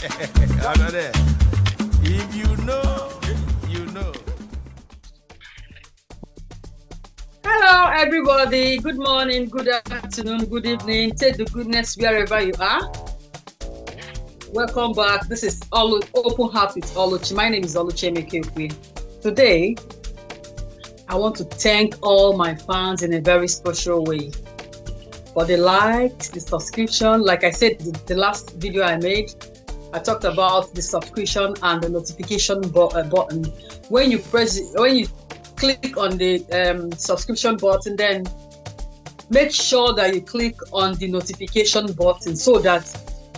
Another. If you know, you know. Hello, everybody. Good morning, good afternoon, good evening. Take the goodness wherever you are. Welcome back. This is Open Heart with Oluchi. My name is Oluchi Emekekwe. Today, I want to thank all my fans in a very special way for the likes, the subscription. Like I said, the last video I made, I talked about the subscription and the notification button. When you click on the subscription button, then make sure that you click on the notification button so that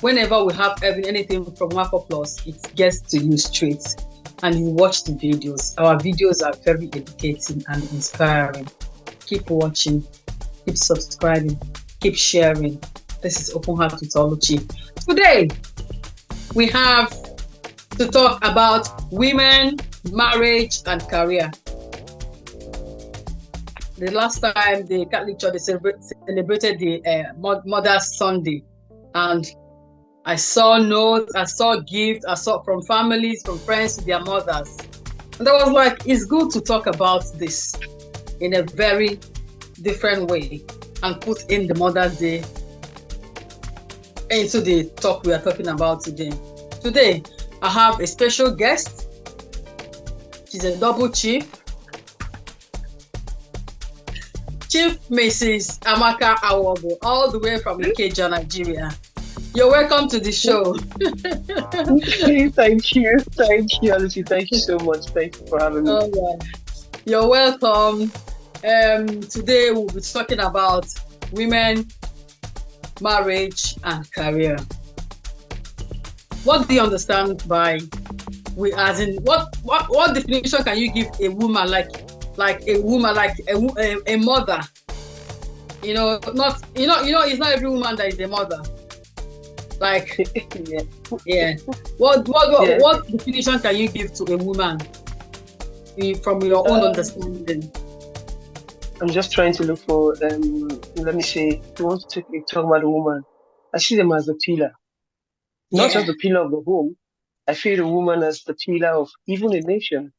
whenever we have anything from Wafa Plus, it gets to you straight and you watch the videos. Our videos are very educating and inspiring. Keep watching, keep subscribing, keep sharing. This is Open Heart with Oluchi. Today, we have to talk about women, marriage, and career. The last time the Catholic Church celebrated the Mother's Sunday, and I saw notes, I saw gifts, I saw from families, from friends to their mothers. And I was like, it's good to talk about this in a very different way and put in the Mother's Day into the talk we are talking about today. Today, I have a special guest. She's a double chief. Chief Mrs. Amaka Awogo, all the way from Ikeja, Nigeria. You're welcome to the show. Thank you, Oluchi. Thank you so much. Thank you for having me. All right. You're welcome. Today we'll be talking about women, marriage, and career. What do you understand by as in what definition can you give a woman like a woman, like a mother? It's not every woman that is a mother. Like, yeah. What definition can you give to a woman from your own understanding? I'm just trying to look for, let me say, if you want to talk about a woman, I see them as the pillar. Not just the pillar of the home. I feel the woman as the pillar of even a nation,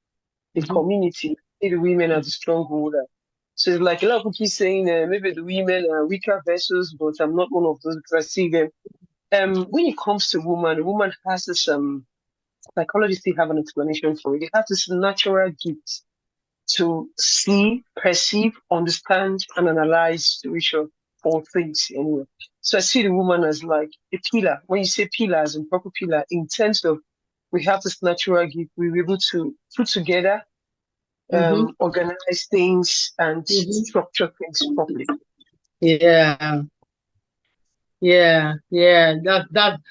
a community. I see the women as the strongholder. So it's like a lot of people keep saying maybe the women are weaker vessels, but I'm not one of those because I see them. When it comes to woman, the woman has this, psychologists have an explanation for it. They have this natural gift to see, perceive, understand, and analyze situation or things anyway. So I see the woman as like a pillar. When you say pillars and proper pillar, in terms of we have this natural gift, we're able to put together, organize things and structure things properly. Yeah. That's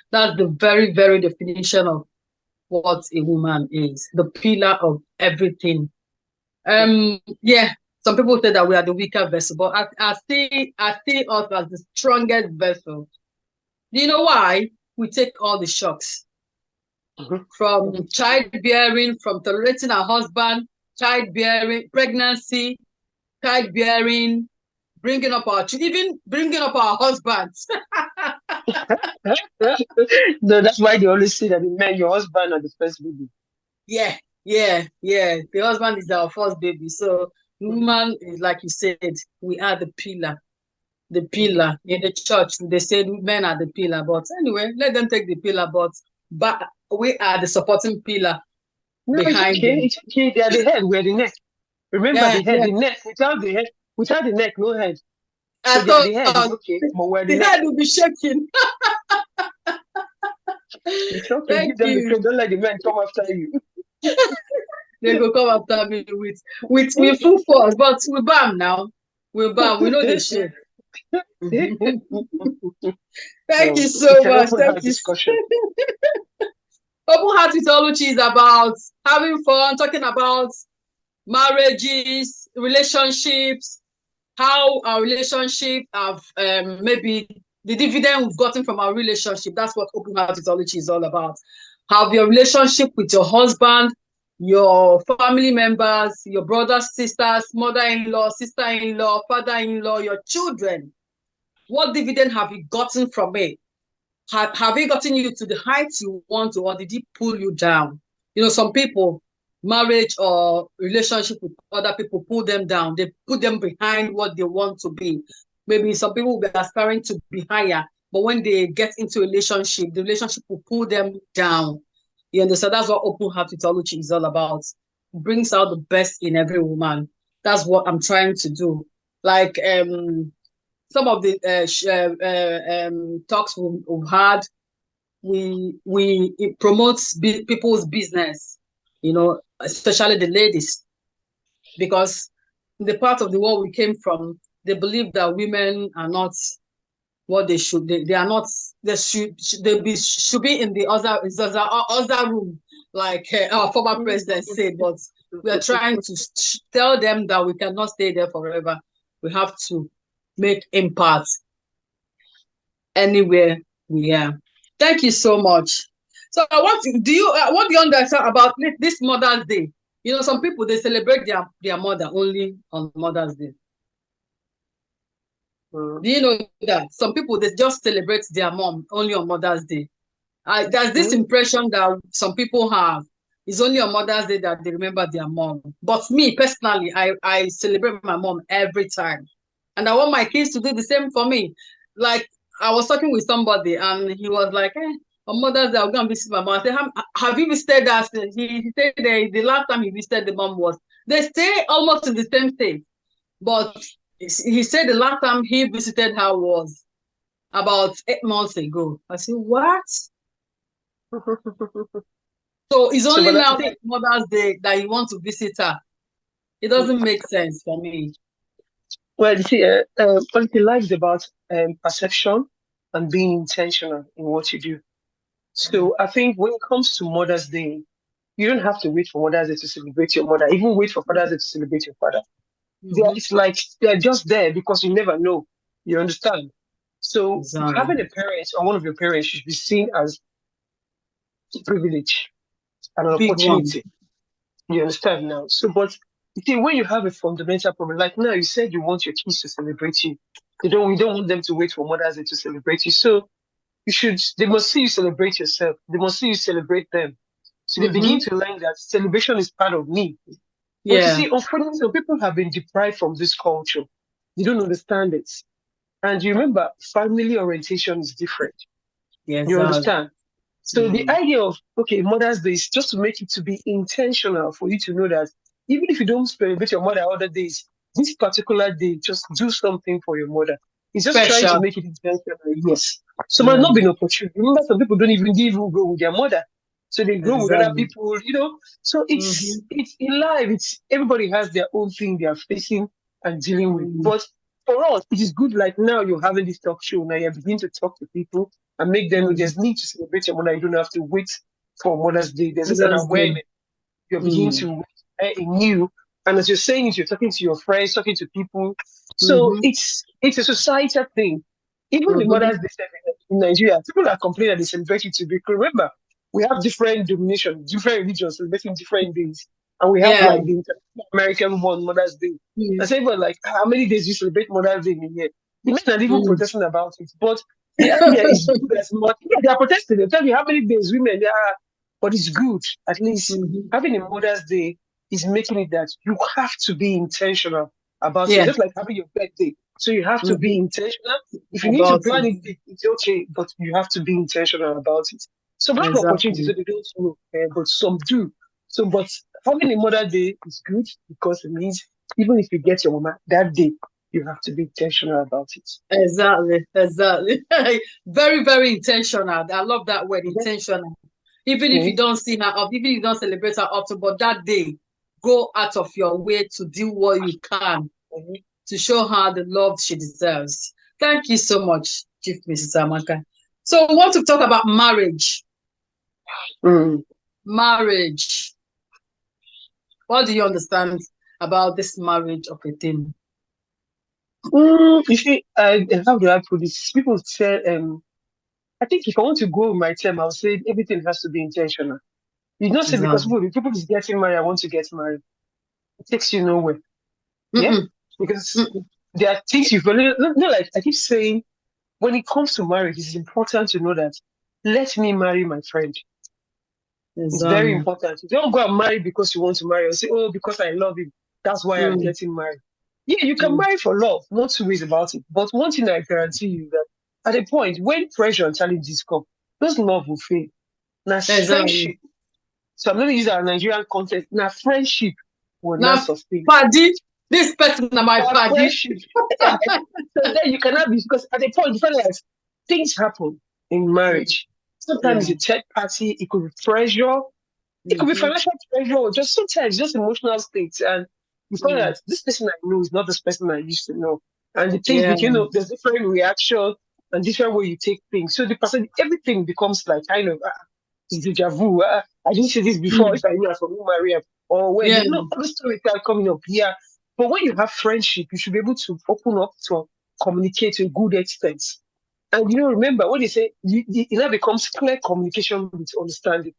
the very, very definition of what a woman is. The pillar of everything. Some people say that we are the weaker vessel, but I see us as the strongest vessel. Do you know why? We take all the shocks from childbearing, from tolerating our husband, childbearing, pregnancy, childbearing, bringing up our children, even bringing up our husbands. No, that's why they always say that the man, your husband, are the first baby. Yeah. The husband is our first baby. So woman is, like you said, we are the pillar. The pillar in the church. They said men are the pillar, but anyway, let them take the pillar. But we are the supporting pillar behind them. It's okay. They are the head. We're the neck. Remember the head, the neck. Without the neck, no head. So the head is okay, but we're the neck. Head will be shaking. It's okay. Give them the credit. Don't let the men come after you. They go come after me with full force, but we bam now. We bam. We know the shit. Thank you so much. Thank you. Open Heart with Oluchi is about having fun, talking about marriages, relationships, how our relationship have maybe the dividend we've gotten from our relationship. That's what Open Heart with Oluchi is all about. Have your relationship with your husband, your family members, your brothers, sisters, mother-in-law, sister-in-law, father-in-law, your children. What dividend have you gotten from it? have it gotten you to the heights you want to, or did it pull you down? Some people, marriage or relationship with other people pull them down. They put them behind what they want to be. Maybe some people will be aspiring to be higher, but when they get into a relationship, the relationship will pull them down. You understand? That's what open heart theology is all about. It brings out the best in every woman. That's what I'm trying to do. Like some of the talks we've had, it promotes people's business, especially the ladies, because in the part of the world we came from, they believe that women are not what they should. They are not. They should be in the other room, like our former president said. But we are trying to tell them that we cannot stay there forever. We have to make impact anywhere we are. Thank you so much. So what do you understand about this Mother's Day? Some people, they celebrate their mother only on Mother's Day. Do you know that some people, they just celebrate their mom only on Mother's Day? There's this impression that some people have. It's only on Mother's Day that they remember their mom. But me personally, I celebrate my mom every time, and I want my kids to do the same for me. Like, I was talking with somebody, and he was like, on Mother's Day, I'll go and visit my mom. I said, have you visited us? He said the last time he visited the mom was, they stay almost in the same state. But he said the last time he visited her was about 8 months ago. I said, what? So it's only now Mother's Day that you want to visit her. It doesn't make sense for me. Well, you see, life is about perception and being intentional in what you do. So I think when it comes to Mother's Day, you don't have to wait for Mother's Day to celebrate your mother. Even wait for Father's Day to celebrate your father. It's like they're just there because you never know. You understand? So having a parent or one of your parents should be seen as a privilege and an opportunity. You understand now? So, but you see, when you have a fundamental problem, like now you said you want your kids to celebrate you. We don't want them to wait for Mother's Day to celebrate you. So they must see you celebrate yourself. They must see you celebrate them. So they begin to learn that celebration is part of me. But you see, unfortunately, some people have been deprived from this culture. They don't understand it. And you remember, family orientation is different. Yes, you understand? So the idea of, Mother's Day is just to make it to be intentional for you to know that even if you don't celebrate your mother other days, this particular day, just do something for your mother. It's just trying to make it intentional. Yes. So might not be an opportunity. Remember, some people don't even go with their mother. So they go with other people, So it's in life, everybody has their own thing they are facing and dealing with. But for us, it is good, like now you're having this talk show, now you're beginning to talk to people and make them know there's need to celebrate your mother. You don't have to wait for Mother's Day. There's an awareness. You're beginning to in you. And as you're saying it, you're talking to your friends, talking to people. So it's a societal thing. Even the Mother's Day in Nigeria, people are complaining that they celebrate it to be. Remember, we have different denominations, different religions celebrating different days. And we have like the American one, Mother's Day. I say, but like, how many days you celebrate Mother's Day in a year? The men are even protesting about it. But the idea is good as much. Yeah, they are protesting. They tell you how many days women there are. But it's good. At least having a Mother's Day is making it that you have to be intentional about it. Just like having your birthday. So you have to be intentional. If you need to plan it, it's okay. But you have to be intentional about it. Some have opportunities that they don't know, but some do. So, but having a Mother's Day is good because it means even if you get your mama that day, you have to be intentional about it. Exactly. Very, very intentional. I love that word, intentional. Even if you don't see her up, even if you don't celebrate her up, but that day, go out of your way to do what you can to show her the love she deserves. Thank you so much, Chief Mrs. Amaka. So we want to talk about marriage. Marriage. What do you understand about this marriage of a thing? You see, how do I put this? People say, I think if I want to go with my term, I'll say everything has to be intentional. You don't say because people is getting married, I want to get married. It takes you nowhere. Yeah? Because there are things you've not like I keep saying, when it comes to marriage, it's important to know that let me marry my friend. It's very important. You don't go and marry because you want to marry or say, oh, because I love him. That's why I'm getting married. Yeah, you can marry for love. No two ways about it. But one thing I guarantee you that at a point when pressure and challenges come, those love will fade. Now, friendship. So I'm going to use our Nigerian context. Now, friendship will not sustain. Paddy, this person is my paddy. So then you cannot be, because at a point, things happen in marriage. Sometimes it's a third party, it could be pressure, it could be financial pressure, or just sometimes just emotional states. And you find that this person I know is not this person I used to know. And the things became, there's different reaction and different way you take things. So the person, everything becomes like kind of deja vu. I didn't see this before. If I knew I from Maria or when all the stories are coming up here. But when you have friendship, you should be able to open up to communicate to a good extent. And remember what they say, it now becomes clear communication with understanding.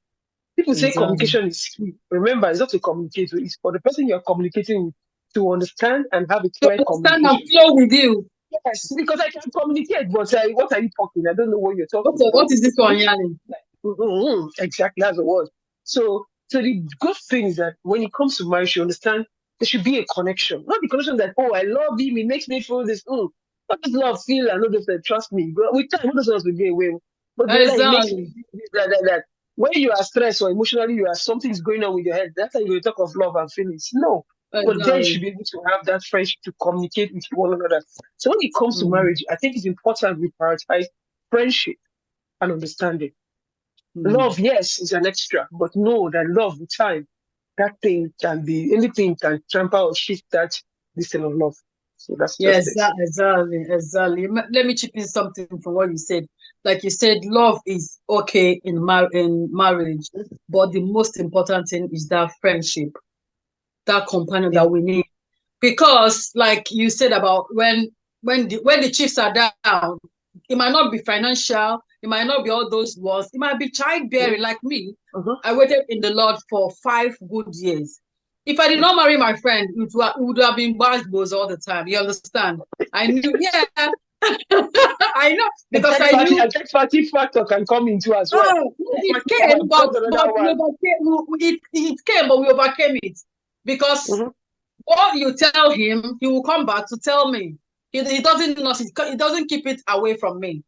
People say communication is key. Remember, it's not to communicate with, it's for the person you're communicating with to understand and have a clear communication. Understand and flow with you. Yes, because I can communicate, but what are you talking? I don't know what you're talking about. What is this one, Yanni? Exactly, that's the word. So the good thing is that when it comes to marriage, you understand there should be a connection. Not the connection that, oh, I love him, he makes me feel this. What does love feel? I know that, trust me. But with time, what does love will get away? But exactly. That when you are stressed or emotionally, something's going on with your head, that's how you talk of love and feelings. No. Exactly. But then you should be able to have that friendship to communicate with one another. So when it comes to marriage, I think it's important we prioritize friendship and understanding. Love, yes, is an extra, but know that love with time, that thing can be, anything can trample or shift that this of love. So that's exactly. Let me chip in something from what you said. Like you said, love is okay in marriage, but the most important thing is that friendship, that companion that we need. Because, like you said about when the chiefs are down, it might not be financial, it might not be all those words, it might be childbearing. Like me, I waited in the Lord for 5 good years. If I did not marry my friend, it would have been bad boys all the time. You understand? I knew, I know, because I knew. A party factor can come into as well. It came, but we overcame it. Because what you tell him, he will come back to tell me. He doesn't know. He doesn't keep it away from me,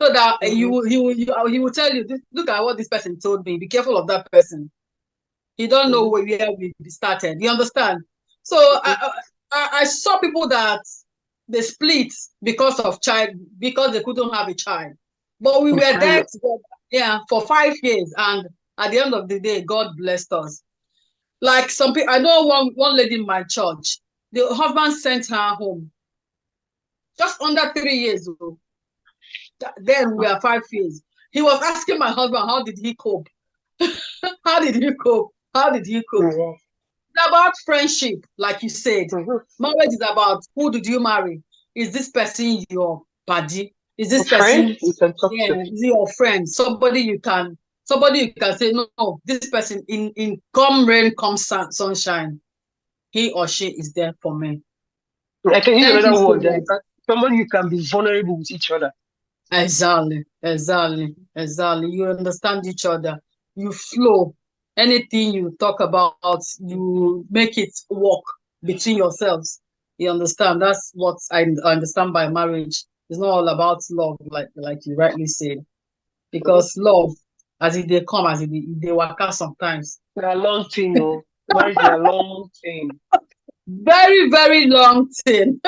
so that he will tell you. Look at what this person told me. Be careful of that person. He don't know where we started. You understand? So I saw people that they split because they couldn't have a child. But we were there together, for 5 years, and at the end of the day, God blessed us. Like some people, I know one lady in my church, the husband sent her home just under 3 years ago. Then we are 5 years. He was asking my husband, how did he cope? How did he cope? It's about friendship, like you said. Marriage is about who did you marry? Is this person your buddy? Is this person you can talk to? Is your friend? Somebody you can say, no, this person in come rain, come sunshine, he or she is there for me. I can use another word. Somebody you can be vulnerable with each other. Exactly. You understand each other. You flow. Anything you talk about, you make it work between yourselves. You understand? That's what I understand by marriage. It's not all about love, like you rightly said. Because love, as if they come, as if they work out sometimes. It's a long thing, no? Marriage is a long thing. Very, very long thing.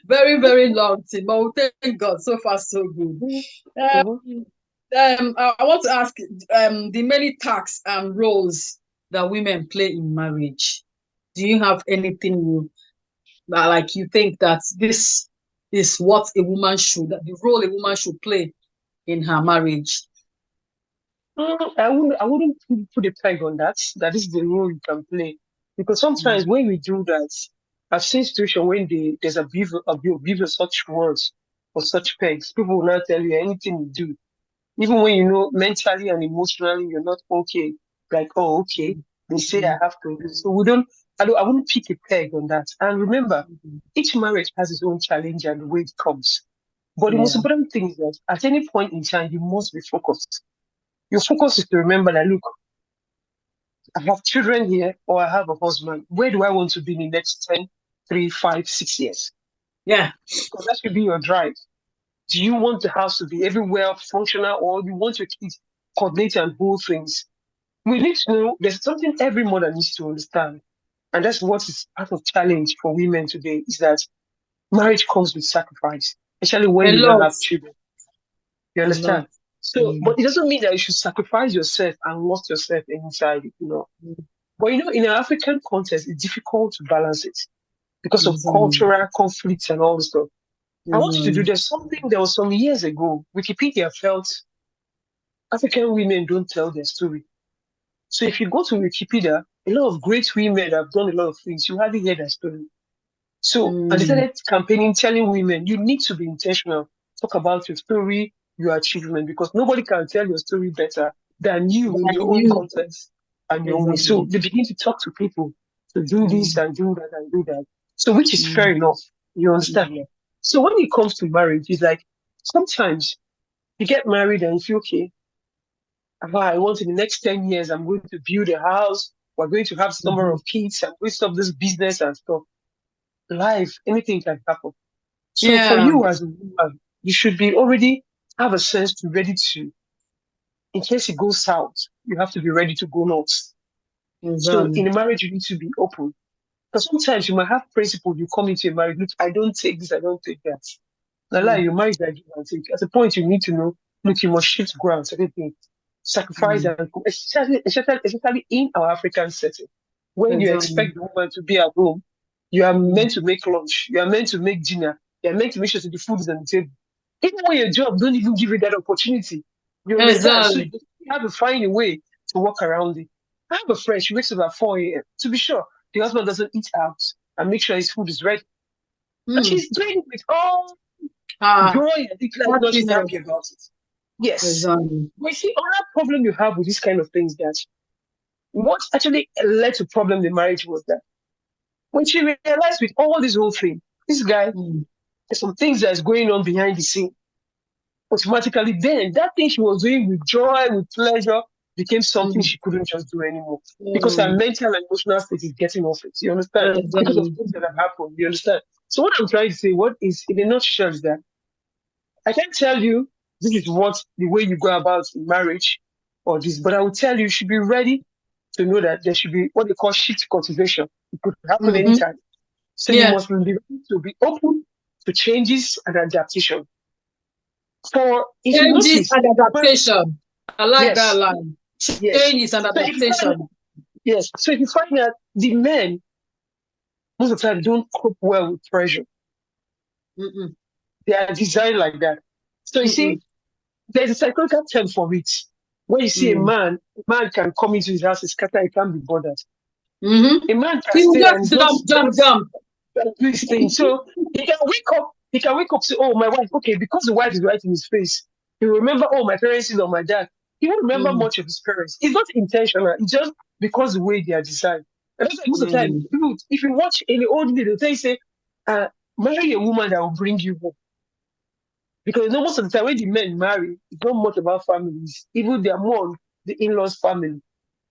Very, very long thing. But we thank God, so far so good. I want to ask the many tasks and roles that women play in marriage. Do you have anything you think that this is what the role a woman should play in her marriage? I wouldn't put a peg on that. That is the role you can play. Because sometimes when we do that, I've seen situations when there's abuse of such words or such pegs, people will not tell you anything you do. Even when you know mentally and emotionally you're not okay, like, oh, okay, they say I have to do. So I wouldn't pick a peg on that. And remember, each marriage has its own challenge and the way it comes. But the most Yeah. important thing is that at any point in time, you must be focused. Your focus is to remember that, look, I have children here or I have a husband. Where do I want to be in the next 10, 3, 5, 6 years? Yeah. Because that should be your drive. Do you want the house to be everywhere functional, or you want your kids coordinate and hold things? We need to know there's something every mother needs to understand. And that's what is part of challenge for women today, is that marriage comes with sacrifice, especially when A you don't lot. have children. You A lot. understand? So, but it doesn't mean that you should sacrifice yourself and lost yourself inside it, Mm. But in an African context, it's difficult to balance it because of Exactly. cultural conflicts and all this stuff. I want you to do, Exactly. there's something there was some years ago, Wikipedia felt African women don't tell their story. So if you go to Wikipedia, a lot of great women have done a lot of things. You hardly hear their story. So, and they Mm. started campaigning, telling women, you need to be intentional. Talk about your story, your achievement, because nobody can tell your story better than you in Than your own you. context and your own way. So Exactly. they begin to talk to people to do this Mm. and do that and do that. So, which is fair Mm. enough. You understand? Yeah. So when it comes to marriage, it's like sometimes you get married and you feel, okay, I want in the next 10 years, I'm going to build a house. We're going to have some number Mhm. of kids. I'm going to stop this business and stuff. Life, anything can happen. So for Yeah. you as a woman, you should be already have a sense to ready to, in case it goes south, you have to be ready to go north. So Exactly. in a marriage, you need to be open. Because sometimes you might have principles, you come into a marriage, look, I don't take this, I don't take that. Now, like, Mm. you marriage that give and take. At a point, you need to know, look, you must shift ground, certain things, sacrifice, Mm. and especially in our African setting, when you Exactly. expect the woman to be at home, you are Mm. meant to make lunch, you are meant to make dinner, you are meant to make sure that the food is on the table. Even when your job don't even give you that opportunity, you understand? So Exactly. you have to find a way to work around it. I have a friend, she wakes up at 4 a.m. To be sure, the husband doesn't eat out and make sure his food is ready. And Mm. she's doing it with all Ah, joy and declare, no, she's happiness. happy about it. Yes. Exactly. But you see, another problem you have with this kind of things that what actually led to problem in marriage was that when she realized with all this whole thing, this guy, Mm. there's some things that's going on behind the scene. Automatically, then that thing she was doing with joy, with pleasure, became something Mm. she couldn't just do anymore because her Mm. mental and emotional state is getting off it. You understand? Because of Exactly. things that have happened. You understand? So what I'm trying to say, what is in a nutshell, is that I can't tell you this is what the way you go about in marriage or this, but I will tell you, you should be ready to know that there should be what they call shift cultivation. It could happen Mm-hmm. anytime. So you Yeah. must be ready to be open to changes and adaptation. For if you Changes notice, and adaptation. I like that yes, line. yes. Changes and So if you find adaptation. yes, so if you find that the men most of the time don't cope well with pressure, Mm-mm. they are designed like that. So you see, Mm-mm. there's a psychological term for it. When you see Mm. a man can come into his house, his scatter, he can't be bothered. Mm-hmm. A man can You stay and just not jump, jump, jump. do this thing. So he can wake up, say, oh, my wife, okay, because the wife is right in his face. He will remember, oh, my parents is on my dad. He won't remember Mm. much of his parents. It's not intentional, it's just because the way they are designed. And that's why most of the time, Mm. people, if you watch in the old video, they say, marry a woman that will bring you home. Because you know, most of the time when the men marry, it's not much about families. Even they're more on the in-laws family.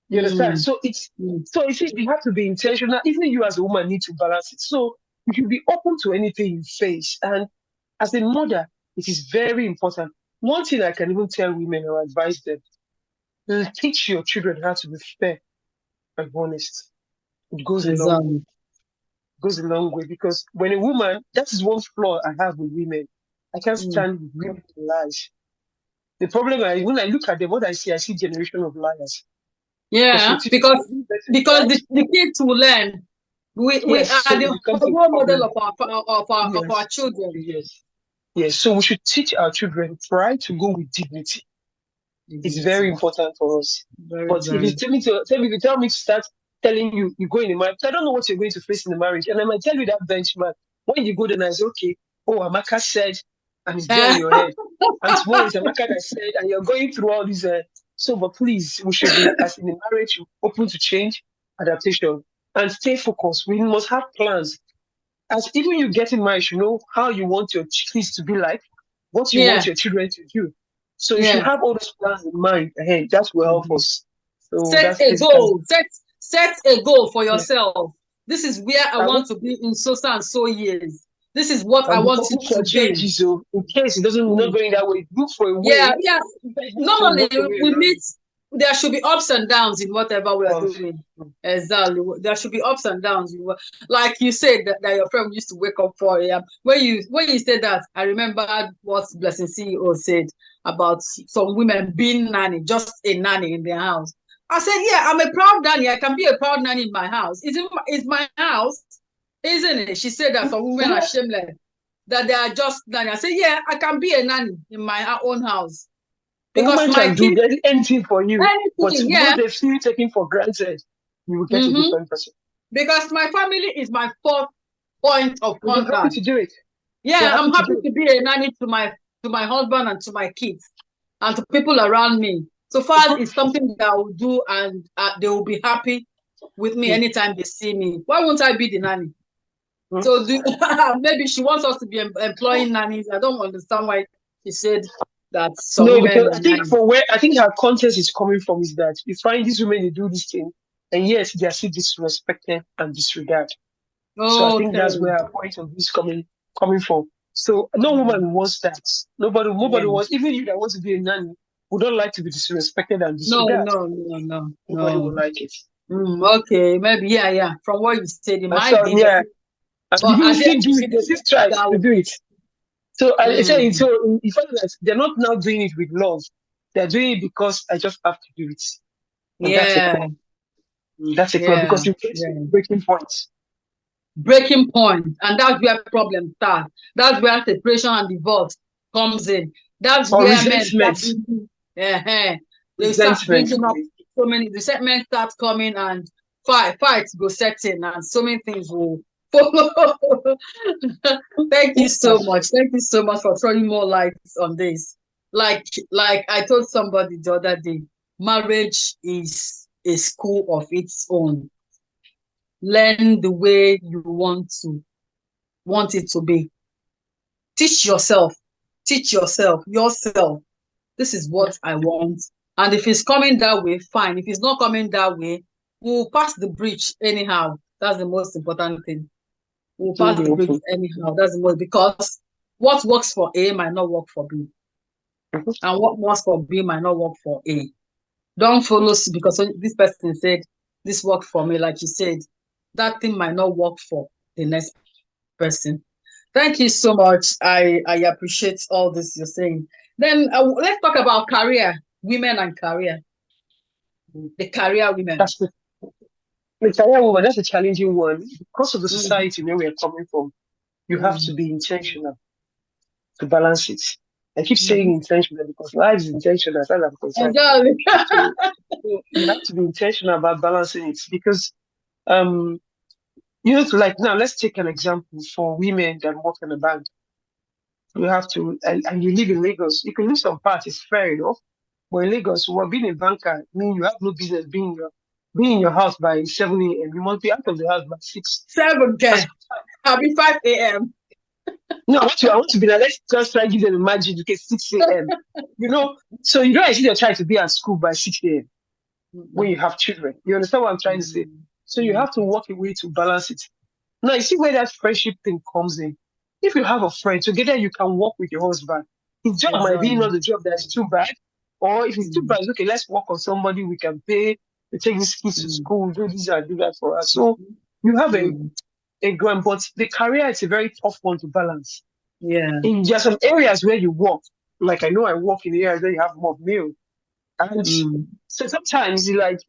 You understand? Mm. So it's Mm. so it says you have to be intentional. Even you as a woman need to balance it. So you should be open to anything you face. And as a mother, it is very important. One thing I can even tell women or advise them: teach your children how to be fair and honest. It goes a long way. Exactly. It goes a long way because when a woman, that is one flaw I have with women. I can't Mm. stand with women who lies. The problem when I look at them, what I see generation of liars. Because you Yeah, teach because them better, because right? the kids will learn. We Yes, are so it the becomes a role model problem. of our Yes, children. yes, yes. So we should teach our children, try to go with dignity. It's very Dignity. important for us. Very, But if you very. tell me to start telling you, you go in the marriage, I don't know what you're going to face in the marriage. And I might tell you that benchmark. When you go there and I say, okay, oh, Amaka said, and it's there in your head. And tomorrow it's Amaka that said, and you're going through all these. So, but please, we should be, as in the marriage, open to change, adaptation, and stay focused. We must have plans. As even you getting married, you know how you want your kids to be like. what you want your children to do. So you should have all those plans in mind ahead. That will help us. So set a goal. Set a goal for yourself. This is where I want to be in so and so years. This is what I want to be. So in case it doesn't not going that way, look for a way. Yeah. Normally we meet. There should be ups and downs in whatever we are doing. Exactly. There should be ups and downs. Like you said that your friend used to wake up 4 a.m. When you said that, I remember what Blessing CEO said about some women being nanny, just a nanny in their house. I said, yeah, I'm a proud nanny. I can be a proud nanny in my house. It's my house, isn't it? She said that some women are shameless, that they are just nanny. I said, yeah, I can be a nanny in my own house. Because my kids do anything for you, but what they feel taken for granted, you will get a different person. Because my family is my fourth point of contact. I'm happy to do it. Yeah, I'm happy to be a nanny to my husband and to my kids and to people around me. So far, it's something that I will do, and they will be happy with me anytime they see me. Why won't I be the nanny? So maybe she wants us to be employing nannies. I don't understand why she said that. No, because I think her context is coming from is that you find these women, they do this thing, and yes, they are still disrespected and disregarded. So I think that's where her point of this coming from. So no woman wants that. Nobody wants, even you that wants to be a nanny, would not like to be disrespected and disregarded. No. Nobody would like it. Okay, maybe, yeah. From what you said, it might be. Yeah. But you still do it. They still try to do it. So I say, so in fact, that they're not now doing it with love. They're doing it because I just have to do it. And that's a problem because you get breaking points. Breaking point, and that's where problems start. That's where separation and divorce comes in. That's where resentment. They start bringing up so many resentment starts coming, and fights go setting, and so many things will follow. Thank you so much. Thank you so much for throwing more lights on this. Like I told somebody the other day, marriage is a school of its own. Learn the way you want it to be. Teach yourself. This is what I want. And if it's coming that way, fine. If it's not coming that way, we'll pass the bridge anyhow. That's the most important thing. We'll pass the bridge anyhow. That's the most, because what works for A might not work for B. And what works for B might not work for A. Don't follow because this person said this worked for me, like you said, that thing might not work for the next person. Thank you so much. I appreciate all this you're saying. Then let's talk about career, women and career. The career women. The career woman, that's a challenging one. Because of the society where we are coming from, you have to be intentional to balance it. I keep saying intentional because life is intentional as far as I'm concerned. So you have to be intentional about balancing it because like now, let's take an example for women that work in a bank. You have to, and you live in Lagos. You can live some parts, it's fair enough. But in Lagos, being a banker means you have no business being in your house by 7 a.m. You must be out of the house by 6. 7 a.m. I'll be 5 a.m. No, I want to be like, let's just try to give them a magic because 6 a.m. So you don't actually try to be at school by 6 a.m. when you have children. You understand what I'm trying to say? So you have to work a way to balance it. Now, you see where that friendship thing comes in. If you have a friend, together you can work with your husband. His job might be not the job that's too bad. Or if it's too bad, okay, let's work on somebody we can pay to take these kids to school, do this and do that for us. So you have a grant, but the career is a very tough one to balance. Yeah. There are some areas where you work. Like I know I work in areas where you have more male. And so sometimes like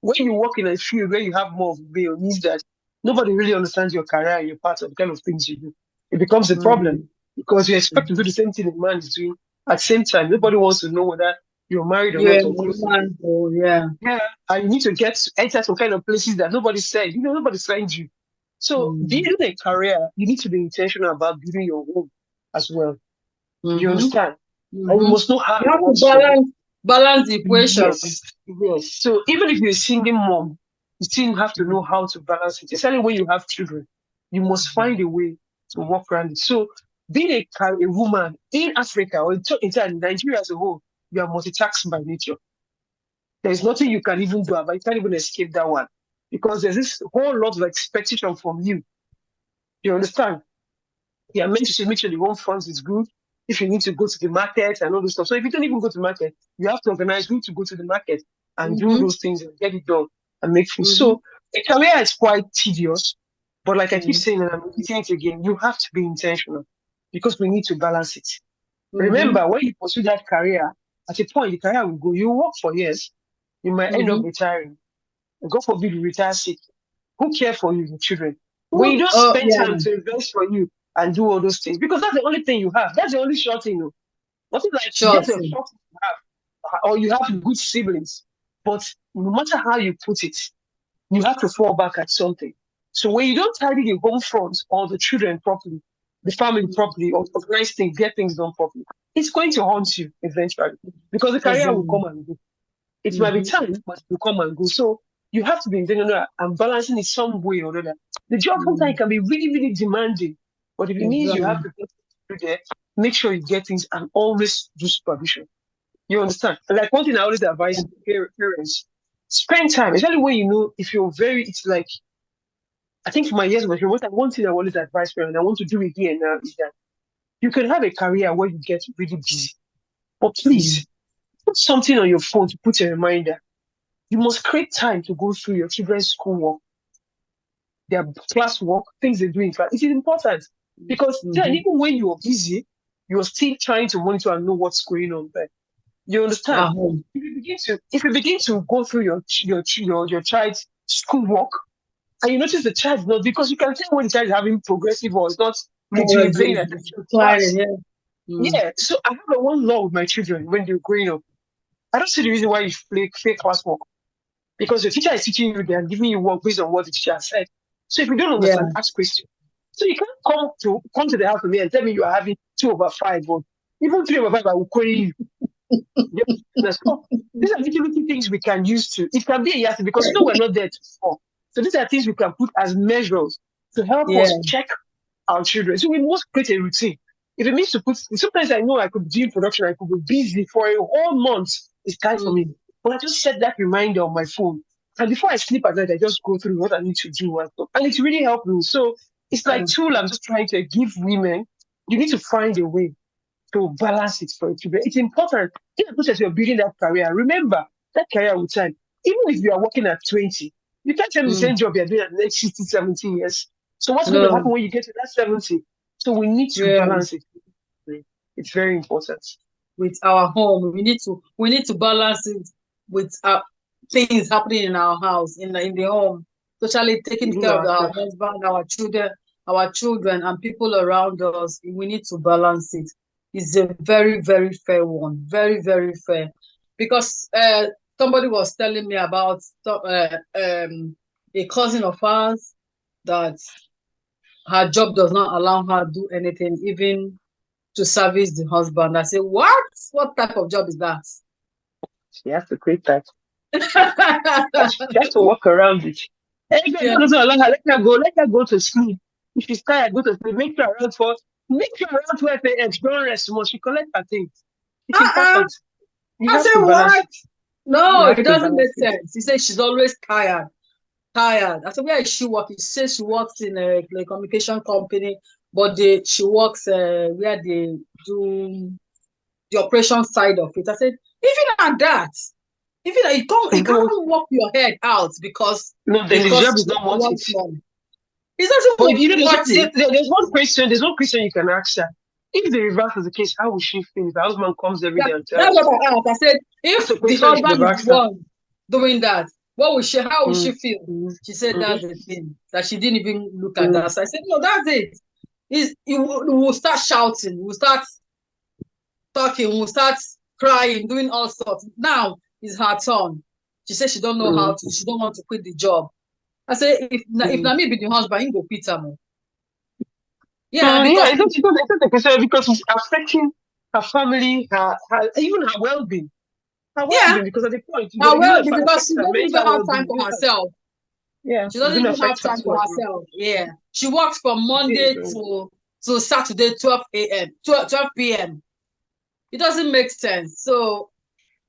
when you work in a field where you have more male, means that nobody really understands your career and your part of the kind of things you do. It becomes a problem because you expect to do the same thing a man is doing at the same time. Nobody wants to know whether you're married or not. Yeah. And you need to enter some kind of places that nobody said. Nobody signed you. So building a career, you need to be intentional about building your home as well. You understand? And you must know how to balance the equation. Yes. So even if you're a single mom, you still have to know how to balance it. Especially when you have children, you must find a way to work around it. So being a woman in Africa or in Nigeria as a whole, you are multitasked by nature. There's nothing you can even do about it. You can't even escape that one because there's this whole lot of expectation from you. You understand? You are meant to make sure the home funds is good. If you need to go to the market and all those stuff. So if you don't even go to the market, you have to organize who to go to the market and do those things and get it done and make things. So a career is quite tedious, but like I keep saying, and I'm repeating it again, you have to be intentional because we need to balance it. Remember, when you pursue that career, at a point, the career will go. You work for years. You might end up retiring. And God forbid you retire sick. Who cares for you, your children? When you don't spend time to invest for you and do all those things, because that's the only thing you have. That's the only short thing. Nothing like that's a short thing you have, or you have good siblings. But no matter how you put it, you have to fall back at something. So when you don't tidy the home front or the children properly, the family properly, or organize things, get things done properly, it's going to haunt you eventually because the career will come and go. It might be time, but it will come and go. So you have to be intentional and balancing it some way or other. The job sometimes can be really, really demanding, but if it means you have to get through there, make sure you get things and always do supervision. You understand? And like one thing I always advise parents, spend time, especially when you know if you're it's like, I think for my years of experience, one thing I always advise parents, and I want to do it here now, is that you can have a career where you get really busy, but please put something on your phone to put a reminder. You must create time to go through your children's schoolwork, their class work, things they do in class. It is important because then even when you're busy, you're still trying to monitor and know what's going on there. You understand? If you begin to go through your child's schoolwork, and you notice the child not, because you can tell when the child is having progressive or it's not really paying attention. So I have one law with my children when they're growing up. I don't see the reason why you fake classwork. Because the teacher is teaching you, they are giving you work based on what the teacher said. So if you don't understand, ask questions. So you can't come to the house with me and tell me you are having 2/5, or even 3/5, I will query you. So these are little things we can use to. It can be a yes because we're not there to score. So these are things we can put as measures to help us check our children. So we must create a routine. If it means to put, sometimes I know I could do production, I could be busy for a whole month. It's time for me. But I just set that reminder on my phone. And before I sleep at night, I just go through what I need to do. And it's really helped me. So it's like tool I'm just trying to give women. You need to find a way to balance it for it. It's important. In the process you're building that career, remember that career with time. Even if you are working at 20, you can't tell me the same job you're doing at the next 60, 70 years. So what's going to happen when you get to that 70? So we need to balance it. It's very important. With our home, we need to balance it with things happening in our house, in the home, especially taking care of our husband, our children, and people around us. We need to balance it. It's a very, very fair one, very, very fair. Because somebody was telling me about a cousin of ours that her job does not allow her to do anything, even to service the husband. I said, what? What type of job is that? She has to create that. She has to work around it. Let her go to sleep. If she's tired, go to sleep. Make her around 12 a.m. Don't rest much. She collect her things. It's important. I said, what? No, it doesn't make sense. He said she's always tired. I said, where is she working? She says she works in a communication company, but she works where they do the operation side of it. I said, even at that, you can't work your head out because the job is not what it's. There's one question you can ask her. If the reverse is the case, how will she feel if the husband comes every day and tells her? That's what I asked. I said, if the husband is one doing that, how will she feel? She said that's the thing, that she didn't even look at that. So I said, no, that's it. You will start shouting, we'll start talking, we'll start crying, doing all sorts. Now it's her turn. She said she don't know how to, she don't want to quit the job. I said, if Nami be the husband, he go quit her more. It's not the question because it's affecting her family, even her well-being. Because at the point, her well-being, because she doesn't even have time for herself. Yeah, she doesn't even have time for herself. Yeah, she works from Monday to to Saturday 12 a.m., 12 p.m. It doesn't make sense. So,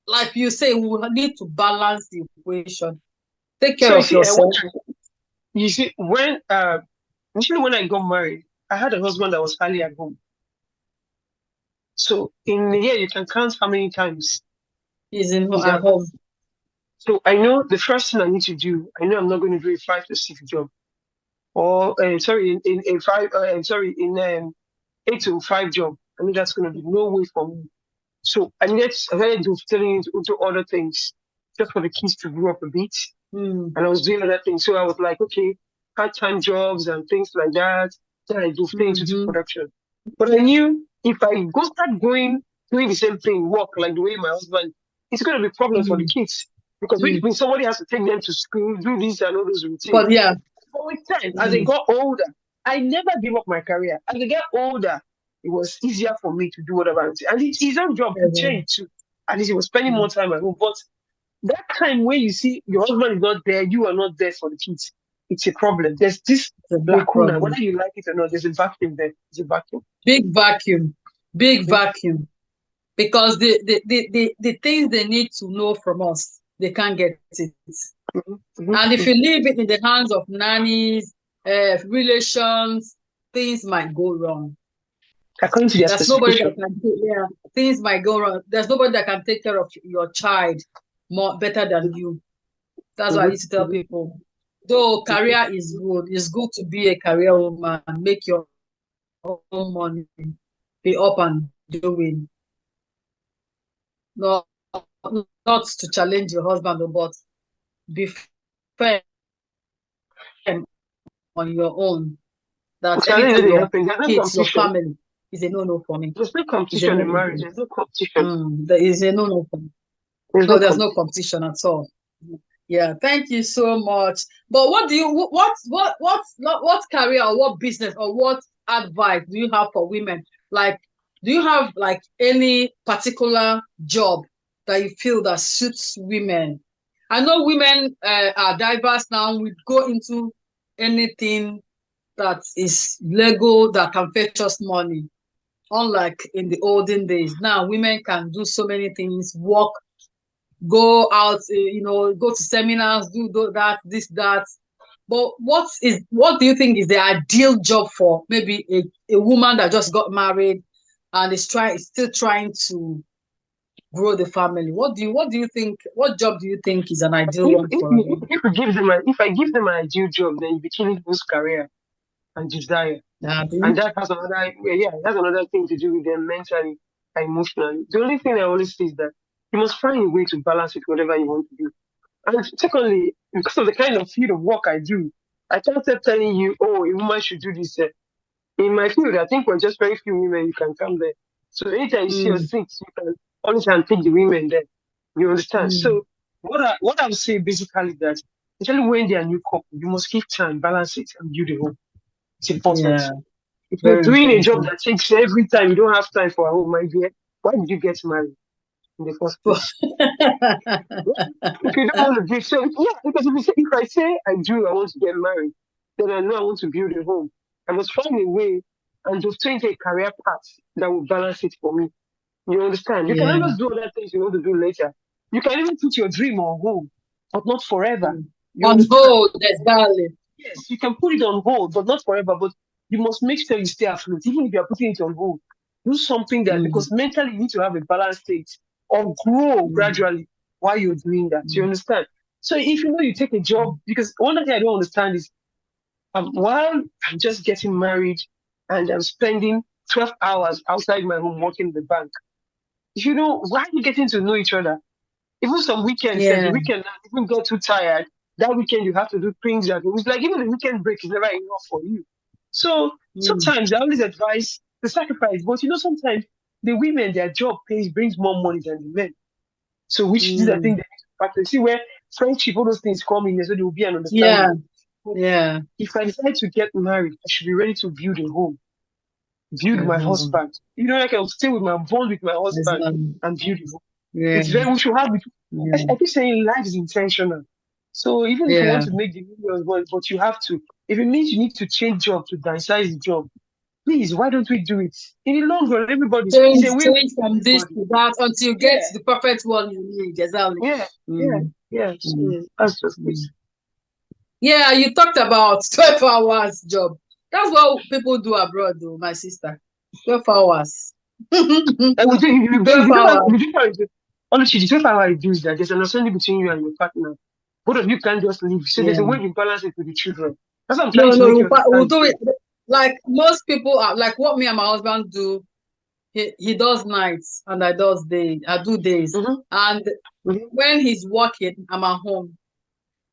like you say, we need to balance the equation. Take care So of yourself. you see, when initially when I got married, I had a husband that was hardly at home. So in a year, you can count how many times He's he's at at home. home. So I know the first thing I need to do. I know I'm not going to do a 5 to 6 job, or sorry, in 5. Sorry, in 8 to 5 job. I know that's going to be no way for me. So I started to turning into other things just for the kids to grow up a bit. Mm. And I was doing other things. So I was like, okay, part-time jobs and things like that. Then I do things into production. But I knew if I start doing the same thing, work like the way my husband, it's going to be a problem for the kids. Because when somebody has to take them to school, do this and all those routines. But yeah. But with time, as I got older, I never gave up my career. As I get older, it was easier for me to do whatever I was. And his own job could change too. At least he was spending more time at home. But that time when you see your husband is not there, you are not there for the kids, it's a problem. There's this lacuna, whether you like it or not, there's a vacuum there. There's a vacuum. Big vacuum. Big vacuum. Because the things they need to know from us, they can't get it. And if you leave it in the hands of nannies, relations, things might go wrong. According to their There's nobody that can things might go wrong. There's nobody that can take care of your child better than you. That's why I used to tell people, though career is good, it's good to be a career woman, make your own money, be up and doing. Not to challenge your husband, but be firm on your own. That anything your kids, your family is a no-no for me. There's no competition in marriage. There's no competition. There is a no-no for me. No, there's no competition at all. Yeah, thank you so much. But what career or what business or what advice do you have for women? Like, do you have like any particular job that you feel that suits women? I know women are diverse now. We go into anything that is legal that can fetch us money. Unlike in the olden days, now women can do so many things, work, go out, go to seminars, do that, this, that. But what do you think is the ideal job for maybe a woman that just got married and is still trying to grow the family? What do you think? What job do you think is an ideal one for her? If I give them an ideal job, then you be killing people's career and desire. And that has another thing to do with them mentally and emotionally. The only thing I always say is that you must find a way to balance it, whatever you want to do. And secondly, because of the kind of field of work I do, I can't start telling you, oh, a woman should do this. In my field, I think we're just very few women you can come there. So anytime you see a six, you can always pick the women there. You understand? So what I would say basically that, especially when they are new couple, you must give time, balance it, and build a home. It's important. Yeah. If you're doing a job that takes every time, you don't have time for a home, my dear, why did you get married in the first place? If you don't want to be so, because if I say I want to get married, then I know I want to build a home. I must find a way and just change a career path that will balance it for me. You understand? You can always do other things you want to do later. You can even put your dream on hold, but not forever. On hold, exactly. Yes, you can put it on hold, but not forever. But you must make sure you stay afloat, even if you are putting it on hold. Do something that, because mentally you need to have a balanced state or grow gradually while you're doing that. You understand? So if you take a job, because one thing I don't understand is, while I'm just getting married and I'm spending 12 hours outside my home working in the bank, why are you getting to know each other? Even some weekends, the weekend, even get too tired. That weekend, you have to do things that it's like even the weekend break is never enough for you. So sometimes I always advise the sacrifice, but sometimes the women, their job brings more money than the men. So which is the thing they need to practice. See where friendship, all those things come in, so there will be an understanding. Yeah. If I decide to get married, I should be ready to build a home, build my husband. I can stay with my bond with my husband and build a home. It's we should have it. I keep saying life is intentional. So even if you want to make the millions, but you have to. If it means you need to change job to downsize the job, Please, why don't we do it? In the long run, everybody's Change, it's a change from this everybody. to that until you get Yeah, the perfect one you need. Exactly. yeah, yeah, Mm, yeah. So mm, that's just it. mm. Yeah, you talked about 12 hours job. That's what people do abroad, though, my sister. 12 hours. 12 And we do, hours. we do, honestly, the 12 hour is that there's an understanding between you and your partner. Both of you can't just leave. So there's Yeah. a way you balance it with the children. That's what I'm No, trying to no, make you we'll understand. do it. Like most people are, like what me and my husband do. He does nights and I do days. Mm-hmm, And mm-hmm, when he's working, I'm at home.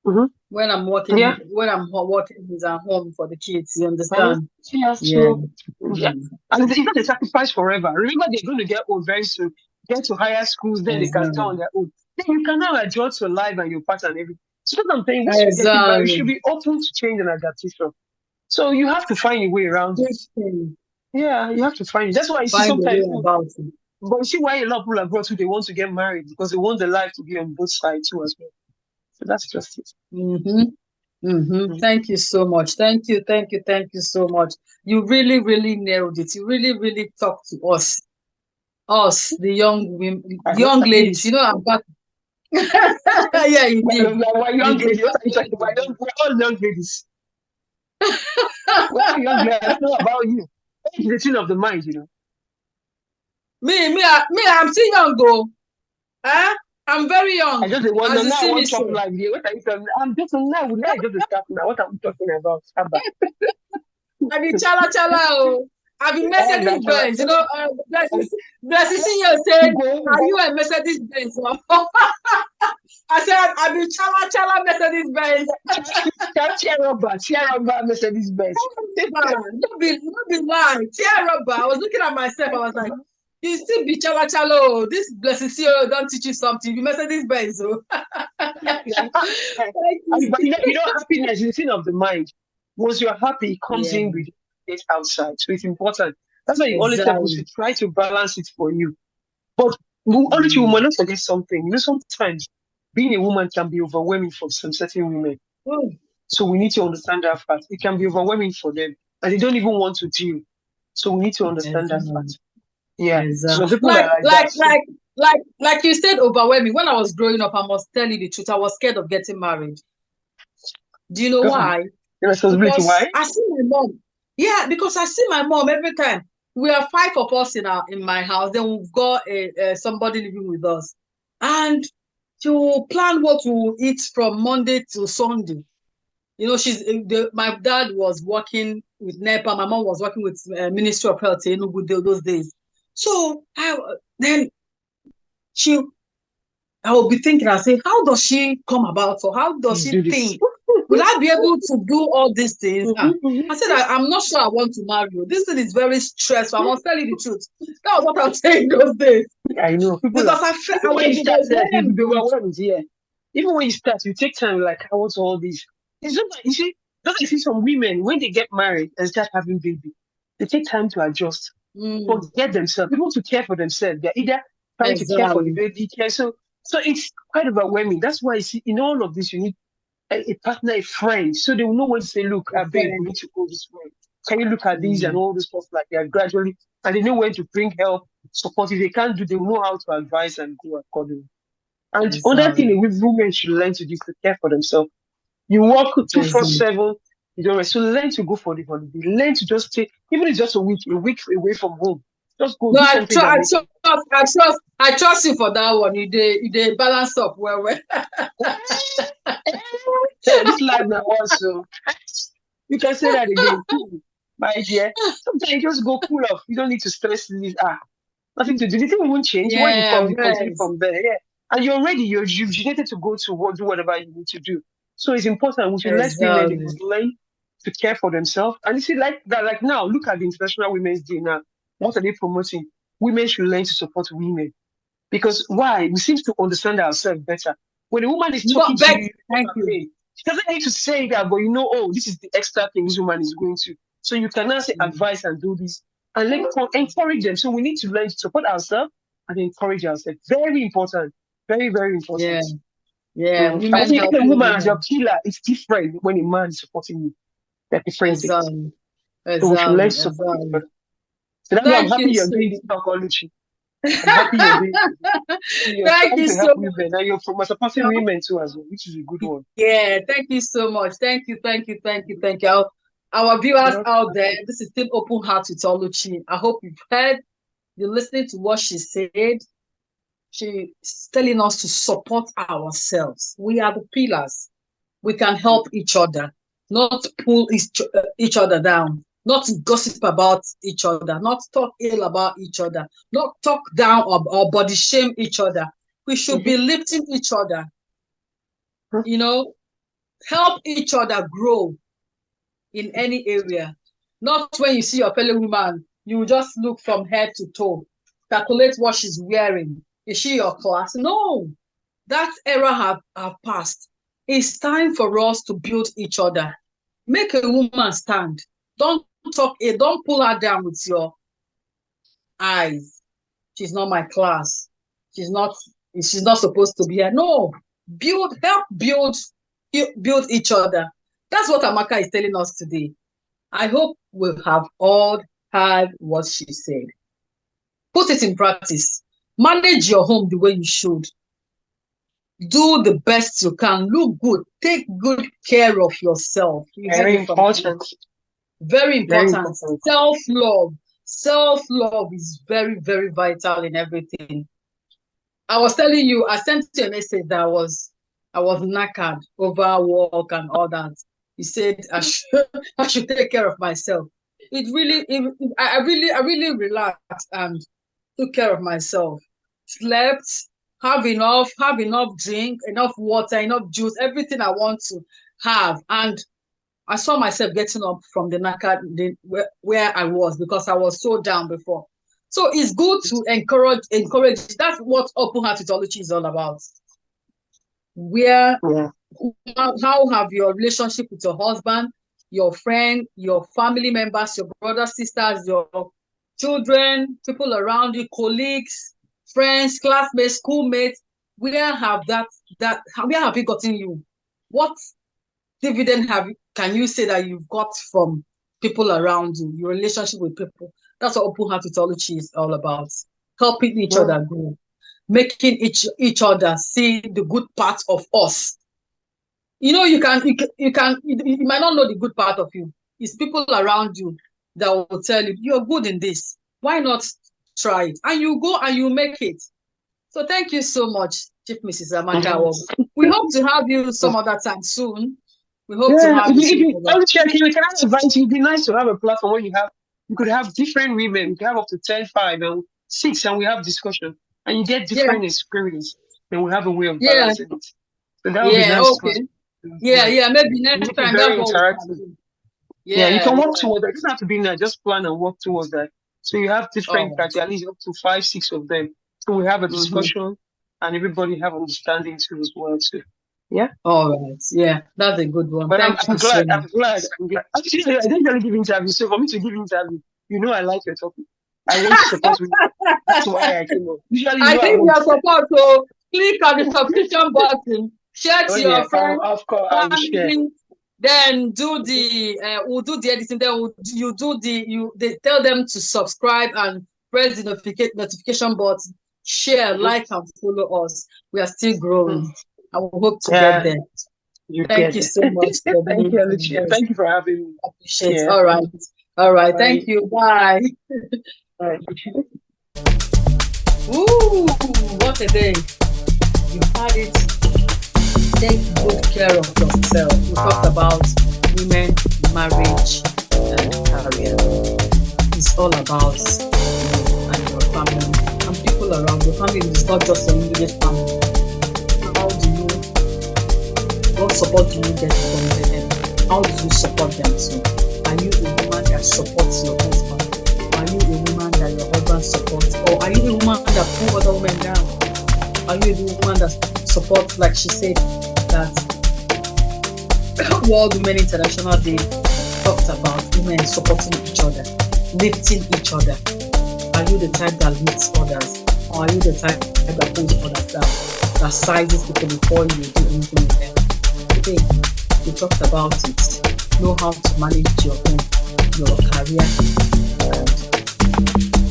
mm-hmm. When I'm Yeah. working, he's at home for the kids. You Uh-huh. understand? Yeah, Yeah. so yeah. Mm. And it's not a sacrifice forever. Remember, they're going to get old very soon, get to higher schools, then they can start Exactly. on their own. Then you can now adjust your life and your pattern and everything. So what I'm saying, once you get it back, you should Exactly. be open to change and adaptation. So you have to find a way around it. Good thing. Yeah, you have to find it. That's why you see Find a sometimes, way about it. but you see why a lot of people abroad too, they want to get married because they want the life to be on both sides too as well. So that's just it. Mm-hmm. Mm-hmm. Mm. Thank you so much. Thank you, thank you, thank you so much. You really, really nailed it. You really, really talked to us, the young women, I hope young at ladies. You least. know, I'm back. Yeah, you did. We're You young did. ladies. What are you talking about? We're all young ladies. We're all young ladies. I don't know about you. Age is the thing of the mind, you know. I'm still young, though. I'm very I young. just want As to you now I see me want top so. life here. What are you talking? I'm just now. Now it's just a start now. What are we talking about? Abba. I be chala chala oh. I be Eh, Mercedes that's all right. Benz. You know, Blessing Senior said, "Are Go. you a Mercedes Benz?" I said, "I be chala chala Mercedes Benz." Tear rubber, Mercedes Benz. Not be lie. Tear rubber. I was looking at myself. I was like, "You still be chala chala oh. This Blessing Senior don't teach you something. You be Mercedes Benz oh." Thank you. But you know, happiness is the thing of the mind. Once you're happy, it comes Yeah, in with it outside. So it's important. That's why you always tell people to exactly. try to balance it for you. But honestly, we Mm. might not forget something. You know, sometimes being a woman can be overwhelming for some certain women. Oh, So we need to understand that fact. It can be overwhelming for them, and they don't even want to deal. So we need to understand that exactly. fact. Yeah. So Exactly. people are like that. So Like you said, overwhelming. When I was growing up, I must tell you the truth. I was scared of getting married. Do you know God, why? the responsibility. Because Why? I see my mom. Yeah, because I see my mom every time. We are five of us in my house. Then we've got somebody living with us, and to plan what to eat from Monday to Sunday. You know, my dad was working with NEPA. My mom was working with Ministry of Health in Enugu those days. So then she I will be thinking, I say, how does she come about or how does Please she do this. think? Will I be able to do all these things? I said, Mhm. I'm not sure I want to marry you. This thing is very stressful. I must tell you the truth. That was what I was saying those days. I know people Because are. I felt I Even when you was start, you be overwhelmed. overwhelmed. Yeah. Even when you start, you take time. Like, I want all this. It's just like you see. Just like you see some women when they get married and start having baby, they take time to adjust, Mm, forget themselves, people to care for themselves. They're either trying to care for the exactly. baby, care. So it's quite overwhelming. That's why you see in all of this, you need a partner, a friend, so they will know when to say, look, babe, we Okay. need to go this way. Can you look at these and Mm, all this stuff like that gradually? And they know when to bring help, support. If they can't do, they will know how to advise and go accordingly. And another thing exactly. women should learn to do is to care for themselves. You work 'Cause, 24/7, you don't rest. So learn to go for the holiday. Learn to just take, even if it's just a week away from home. Just go no, do something that makes I trust you for that one. You did balance up well. this life now also. You can say that again. Cool, my dear. Sometimes you just go cool off. You don't need to stress this. Nothing to do. The thing won't change. When you Yeah, come, you continue rest. from there. Yeah. And you're ready. You're rejuvenated to go to do whatever you need to do. So it's important. We should let women, they Exactly. must learn to care for themselves. And you see, like that, like now, look at the International Women's Day now. What are they promoting? Women should learn to support women. Because why? We seem to understand ourselves better. When a woman is talking But to Beck, you, you know thank her you. pain. She doesn't need to say that, but you know, oh, this is the extra thing this woman is going to. So you can now say Mm. advice and do this and like encourage them. So we need to learn to support ourselves and encourage ourselves. Very important. Very, very Yeah, important. yeah. And when Women you get a helping woman as your women. pillar, it's different when a man is supporting you. They're different things. Exactly. So we should learn Exactly. to support each Exactly. other. So that's why I'm Thank happy you you're so doing this talk, Oluchi. I'm happy you're doing it. So you're Thank trying you to so help much. women and you're supporting women too as well, which is a good one. Yeah, thank you so much. Thank you, thank you, thank you, thank you. Our viewers Yeah. out there, this is still Open Heart with Oluchi. I hope you've heard, you're listening to what she said. She's telling us to support ourselves. We are the pillars. We can help each other, not pull each other down, not gossip about each other, not talk ill about each other, not talk down or body shame each other. We should be lifting each other, you know, help each other grow in any area. Not when you see your fellow woman, you just look from head to toe, calculate what she's wearing. Is she your class? No, that era have passed. It's time for us to build each other. Make a woman stand. Don't don't pull her down with your eyes. She's not my class. She's not supposed to be here. No, help build each other. That's what Amaka is telling us today. I hope we have all heard what she said. Put it in practice. Manage your home the way you should. Do the best you can. Look good. Take good care of yourself. Very important. Very important. Self-love. Self-love is very, very vital in everything. I was telling you, I sent you a message that I was knackered over work and all that. You said I should take care of myself. I really relaxed and took care of myself. Slept, have enough drink, enough water, enough juice, everything I want to have. And I saw myself getting up from the knackered where I was, because I was so down before. So it's good to encourage. That's what Open Heart Ethology is all about. How have your relationship with your husband, your friend, your family members, your brothers, sisters, your children, people around you, colleagues, friends, classmates, schoolmates? Where have you gotten you? What dividend can you say that you've got from people around you, your relationship with people? That's what Open Heart Ethology is all about. Helping each other grow, making each other see the good part of us. You know, you might not know the good part of you. It's people around you that will tell you, you're good in this. Why not try it? And you go and you make it. So thank you so much, Chief Mrs. Amaka. We hope to have you some other time soon. We hope to have you. Can I advise you? It'd be nice to have a platform where you could have different women. You could have up to 10, 5, and 6, and we have discussion. And you get different experience. And we have a way of balancing it. So that would be nice. Okay. Maybe next time. Very interactive. You can work towards that. It doesn't have to be now. Just plan and work towards that. So you have different criteria, at least up to 5, 6 of them. So we have a discussion, and everybody have understanding too as well too. Yeah. All right. Yeah, that's a good one. But I'm glad. Actually, I didn't really give interview. So for me to give interview, I like your topic. I want to support you. That's why I came up. Usually, I think your support. So click on the subscription button. Share to your friends. Of course, I will share. Then we'll do the editing. Then they tell them to subscribe and press the notification button. Share, like, and follow us. We are still growing. I will hope to get there. Thank you so much. Thank you, Alicia. Thank you for having me. Appreciate it. All right. Bye. Thank you. Bye. Bye. Ooh, what a day. You had it. Take good care of yourself. We talked about women, marriage, and career. It's all about you and your family and people around. Your family is not just your immediate family. What support do you get from them? How do you support them too? Are you a woman that supports your husband? Are you a woman that your husband supports? Or are you a woman that pulls other women down? Are you a woman that supports, like she said, that World Women International Day talked about women supporting each other, lifting each other? Are you the type that lifts others? Or are you the type that pulls others down, that sizes people before you do anything with them? Today, we talked about it. know how to manage your home, your career,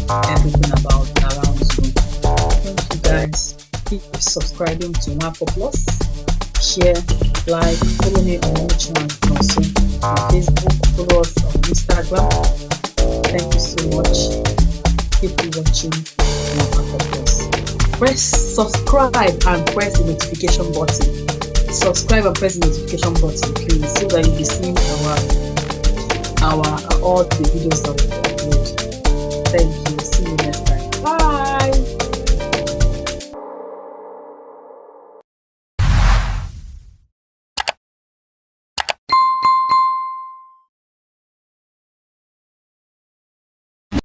and everything about around you. Thank you guys. Keep subscribing to Marco Plus. Share, like, follow me on Richmond also on Facebook, follow us on Instagram. Thank you so much. Keep watching Marco Plus. Press subscribe and press the notification button. Subscribe and press the notification button, please, so that you'll be seeing our all the videos that we upload. Thank you. See you next time. Bye.